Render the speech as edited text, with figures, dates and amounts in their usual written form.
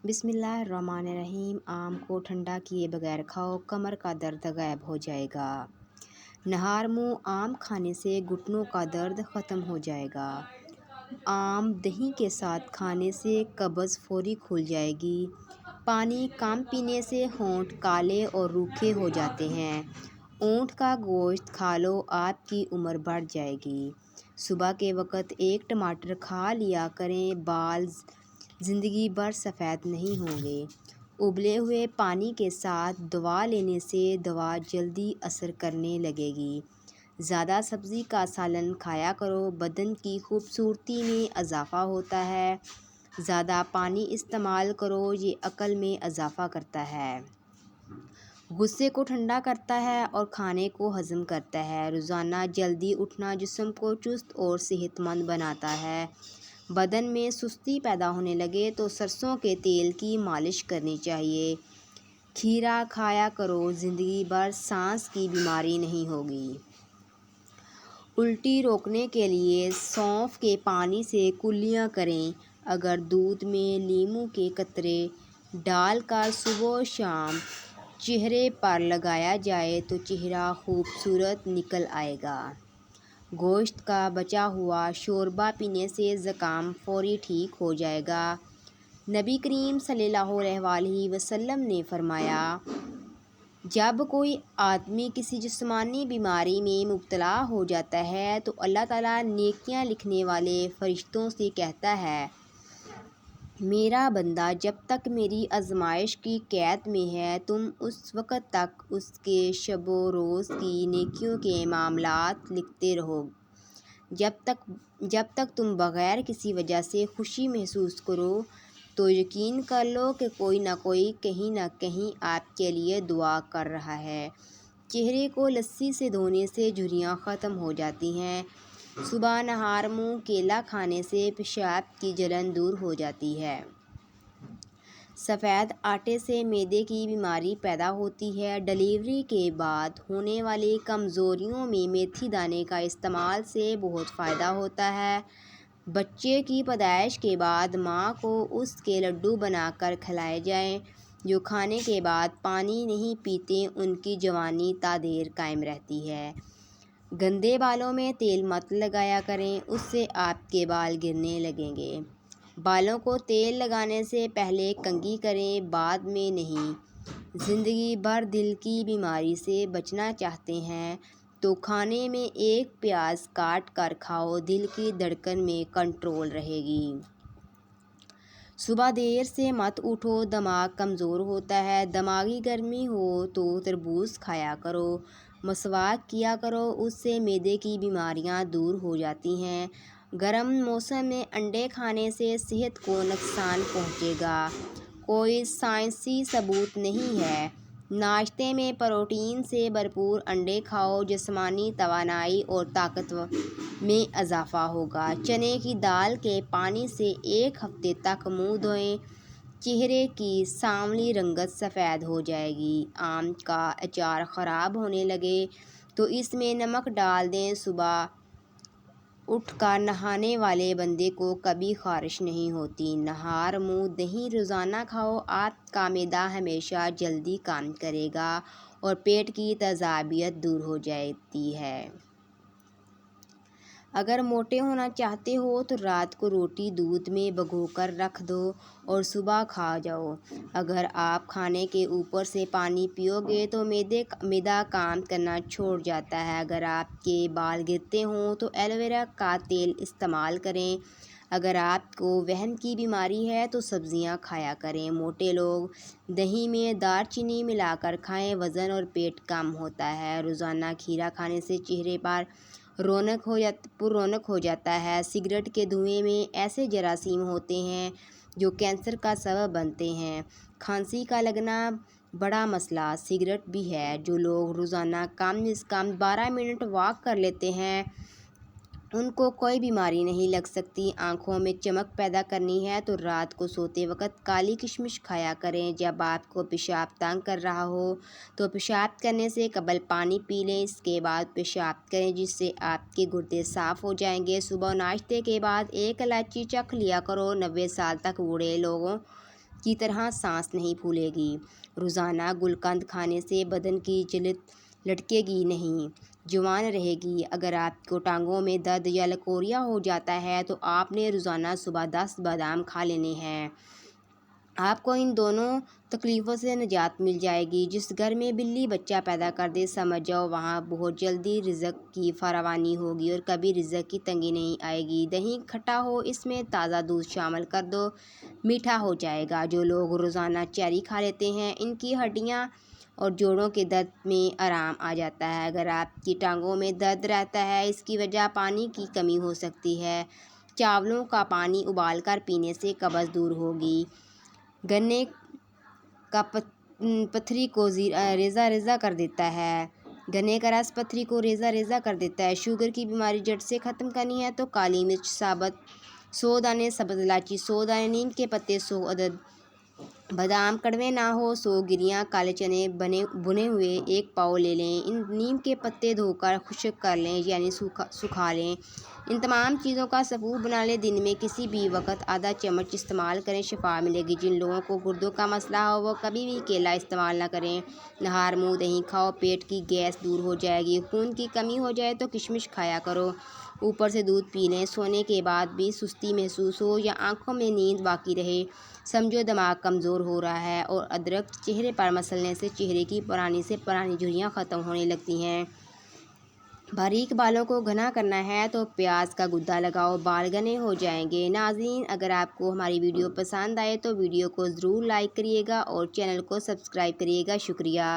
بسم اللہ الرحمن الرحیم۔ آم کو ٹھنڈا کیے بغیر کھاؤ، کمر کا درد غائب ہو جائے گا۔ نہار منہ آم کھانے سے گھٹنوں کا درد ختم ہو جائے گا۔ آم دہی کے ساتھ کھانے سے قبض فوری کھل جائے گی۔ پانی کم پینے سے ہونٹ کالے اور روکھے ہو جاتے ہیں۔ اونٹ کا گوشت کھا لو، آپ کی عمر بڑھ جائے گی۔ صبح کے وقت ایک ٹماٹر کھا لیا کریں، بال زندگی بھر سفید نہیں ہوں گے۔ ابلے ہوئے پانی کے ساتھ دوا لینے سے دوا جلدی اثر کرنے لگے گی۔ زیادہ سبزی کا سالن کھایا کرو، بدن کی خوبصورتی میں اضافہ ہوتا ہے۔ زیادہ پانی استعمال کرو، یہ عقل میں اضافہ کرتا ہے۔ غصے کو ٹھنڈا کرتا ہے اور کھانے کو ہضم کرتا ہے۔ روزانہ جلدی اٹھنا جسم کو چست اور صحت مند بناتا ہے۔ بدن میں سستی پیدا ہونے لگے تو سرسوں کے تیل کی مالش کرنی چاہیے۔ کھیرا کھایا کرو، زندگی بھر سانس کی بیماری نہیں ہوگی۔ الٹی روکنے کے لیے سونف کے پانی سے کلیاں کریں۔ اگر دودھ میں لیموں کے قطرے ڈال کر صبح و شام چہرے پر لگایا جائے تو چہرہ خوبصورت نکل آئے گا۔ گوشت کا بچا ہوا شوربہ پینے سے زکام فوری ٹھیک ہو جائے گا۔ نبی کریم صلی اللہ علیہ وسلم نے فرمایا، جب کوئی آدمی کسی جسمانی بیماری میں مبتلا ہو جاتا ہے تو اللہ تعالیٰ نیکیاں لکھنے والے فرشتوں سے کہتا ہے، میرا بندہ جب تک میری آزمائش کی قید میں ہے تم اس وقت تک اس کے شب و روز کی نیکیوں کے معاملات لکھتے رہو۔ جب تک تم بغیر کسی وجہ سے خوشی محسوس کرو تو یقین کر لو کہ کوئی نہ کوئی کہیں نہ کہیں آپ کے لیے دعا کر رہا ہے۔ چہرے کو لسی سے دھونے سے جھریاں ختم ہو جاتی ہیں۔ صبح نہار منہ کیلا کھانے سے پیشاب کی جلن دور ہو جاتی ہے۔ سفید آٹے سے معدے کی بیماری پیدا ہوتی ہے۔ ڈلیوری کے بعد ہونے والی کمزوریوں میں میتھی دانے کا استعمال سے بہت فائدہ ہوتا ہے۔ بچے کی پیدائش کے بعد ماں کو اس کے لڈو بنا کر کھلائے جائیں۔ جو کھانے کے بعد پانی نہیں پیتے ان کی جوانی تا دیر قائم رہتی ہے۔ گندے بالوں میں تیل مت لگایا کریں، اس سے آپ کے بال گرنے لگیں گے۔ بالوں کو تیل لگانے سے پہلے کنگھی کریں، بعد میں نہیں۔ زندگی بھر دل کی بیماری سے بچنا چاہتے ہیں تو کھانے میں ایک پیاز کاٹ کر کھاؤ، دل کی دھڑکن میں کنٹرول رہے گی۔ صبح دیر سے مت اٹھو، دماغ کمزور ہوتا ہے۔ دماغی گرمی ہو تو تربوز کھایا کرو، مسواک کیا کرو، اس سے معدے کی بیماریاں دور ہو جاتی ہیں۔ گرم موسم میں انڈے کھانے سے صحت کو نقصان پہنچے گا، کوئی سائنسی ثبوت نہیں ہے۔ ناشتے میں پروٹین سے بھرپور انڈے کھاؤ، جسمانی توانائی اور طاقت میں اضافہ ہوگا۔ چنے کی دال کے پانی سے ایک ہفتے تک منہ دھوئیں، چہرے کی سانولی رنگت سفید ہو جائے گی۔ آم کا اچار خراب ہونے لگے تو اس میں نمک ڈال دیں۔ صبح اٹھ کر نہانے والے بندے کو کبھی خارش نہیں ہوتی۔ نہار منہ دہی روزانہ کھاؤ، آپ کا معدہ ہمیشہ جلدی کام کرے گا اور پیٹ کی تیزابیت دور ہو جاتی ہے۔ اگر موٹے ہونا چاہتے ہو تو رات کو روٹی دودھ میں بھگو کر رکھ دو اور صبح کھا جاؤ۔ اگر آپ کھانے کے اوپر سے پانی پیو گے تو معدہ کام کرنا چھوڑ جاتا ہے۔ اگر آپ کے بال گرتے ہوں تو ایلو ویرا کا تیل استعمال کریں۔ اگر آپ کو وہم کی بیماری ہے تو سبزیاں کھایا کریں۔ موٹے لوگ دہی میں دار چینی ملا کر کھائیں، وزن اور پیٹ کم ہوتا ہے۔ روزانہ کھیرا کھانے سے چہرے پر پر رونق ہو جاتا ہے۔ سگریٹ کے دھوئیں میں ایسے جراثیم ہوتے ہیں جو کینسر کا سبب بنتے ہیں۔ کھانسی کا لگنا بڑا مسئلہ سگریٹ بھی ہے۔ جو لوگ روزانہ کم از کم 12 منٹ واک کر لیتے ہیں ان کو کوئی بیماری نہیں لگ سکتی۔ آنکھوں میں چمک پیدا کرنی ہے تو رات کو سوتے وقت کالی کشمش کھایا کریں۔ جب آپ کو پیشاب تنگ کر رہا ہو تو پیشاب کرنے سے قبل پانی پی لیں، اس کے بعد پیشاب کریں، جس سے آپ کے گردے صاف ہو جائیں گے۔ صبح ناشتے کے بعد ایک الائچی چکھ لیا کرو۔ 90 سال تک بوڑھے لوگوں کی طرح سانس نہیں پھولے گی۔ روزانہ گلقند کھانے سے بدن کی جلد لٹکے گی نہیں، جوان رہے گی۔ اگر آپ کو ٹانگوں میں درد یا لکوریا ہو جاتا ہے تو آپ نے روزانہ صبح 10 بادام کھا لینے ہیں۔ آپ کو ان دونوں تکلیفوں سے نجات مل جائے گی۔ جس گھر میں بلی بچہ پیدا کر دے، سمجھ جاؤ وہاں بہت جلدی رزق کی فراوانی ہوگی اور کبھی رزق کی تنگی نہیں آئے گی۔ دہی کھٹا ہو، اس میں تازہ دودھ شامل کر دو، میٹھا ہو جائے گا۔ جو لوگ روزانہ چیری کھا لیتے ہیں، ان کی ہڈیاں اور جوڑوں کے درد میں آرام آ جاتا ہے۔ اگر آپ کی ٹانگوں میں درد رہتا ہے، اس کی وجہ پانی کی کمی ہو سکتی ہے۔ چاولوں کا پانی ابال کر پینے سے قبض دور ہوگی۔ گنے کا پتھری کو ریزہ ریزہ کر دیتا ہے۔ گنے کا رس پتھری کو ریزہ ریزہ کر دیتا ہے۔ شوگر کی بیماری جڑ سے ختم کرنی ہے تو کالی مرچ ثابت، 100 دانے سبز الائچی، 100 دانے نیم کے پتے، 100 عدد بادام کڑوے نہ ہو، 100 گریاں کالے چنے بنے ہوئے 1 پاؤ لے لیں۔ ان نیم کے پتے دھو کر خشک کر لیں، یعنی سکھا لیں۔ ان تمام چیزوں کا سفو بنا لیں۔ دن میں کسی بھی وقت آدھا چمچ استعمال کریں، شفا ملے گی۔ جن لوگوں کو گردوں کا مسئلہ ہو وہ کبھی بھی کیلا استعمال نہ کریں۔ نہار منہ دہی کھاؤ، پیٹ کی گیس دور ہو جائے گی۔ خون کی کمی ہو جائے تو کشمش کھایا کرو۔ اوپر سے دودھ پی لیں۔ سونے کے بعد بھی سستی محسوس ہو یا آنکھوں میں نیند باقی رہے، سمجھو دماغ کمزور ہو رہا ہے۔ اور ادرک چہرے پر مسلنے سے چہرے کی پرانی سے پرانی جھریاں ختم ہونے لگتی ہیں۔ باریک بالوں کو گھنا کرنا ہے تو پیاز کا گدا لگاؤ، بال گھنے ہو جائیں گے۔ ناظرین، اگر آپ کو ہماری ویڈیو پسند آئے تو ویڈیو کو ضرور لائک کریے گا اور چینل کو سبسکرائب کریے گا۔ شکریہ۔